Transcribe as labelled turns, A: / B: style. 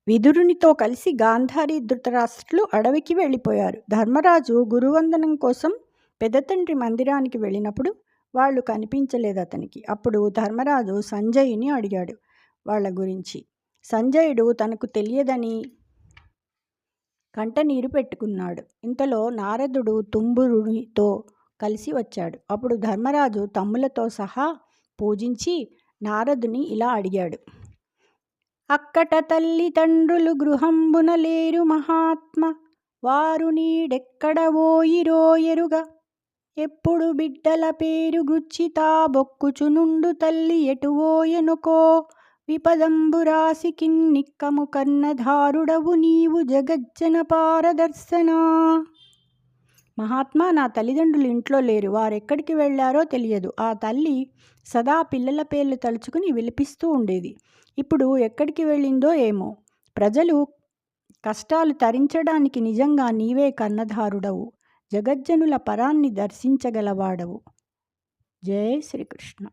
A: విదురునితో కలిసి గాంధారి ధృతరాష్ట్రులు అడవికి వెళ్ళిపోయారు. ధర్మరాజు గురువందనం కోసం పెదతండ్రి మందిరానికి వెళ్ళినప్పుడు వాళ్ళు కనిపించలేదు అతనికి. అప్పుడు ధర్మరాజు సంజయుని అడిగాడు వాళ్ళ గురించి. సంజయుడు తనకు తెలియదని కంటనీరు పెట్టుకున్నాడు. ఇంతలో నారదుడు తుంబురునితో కలిసి వచ్చాడు. అప్పుడు ధర్మరాజు తమ్ములతో సహా పూజించి నారదుని ఇలా అడిగాడు. అక్కట తల్లిదండ్రులు గృహంబున లేరు మహాత్మ, వారు నీడెక్కడ పోయిరో ఎరుగ, ఎప్పుడు బిడ్డల పేరు గుచ్చితా బొక్కుచునుండు తల్లి ఎటువోయనుకో, విపదంబు రాసికిన్ నిక్కము కర్ణధారుడవు నీవు జగజ్జన పారదర్శనా. మహాత్మా, నా తల్లిదండ్రులు ఇంట్లో లేరు, వారెక్కడికి వెళ్ళారో తెలియదు. ఆ తల్లి సదా పిల్లల పేర్లు తలుచుకుని విలిపిస్తూ ఉండేది. ఇప్పుడు ఎక్కడికి వెళ్ళిందో ఏమో. ప్రజలు కష్టాలు తరించడానికి నిజంగా నీవే కర్ణధారుడవు, జగజ్జనుల పరాన్ని దర్శించగలవాడవు. జై శ్రీకృష్ణ.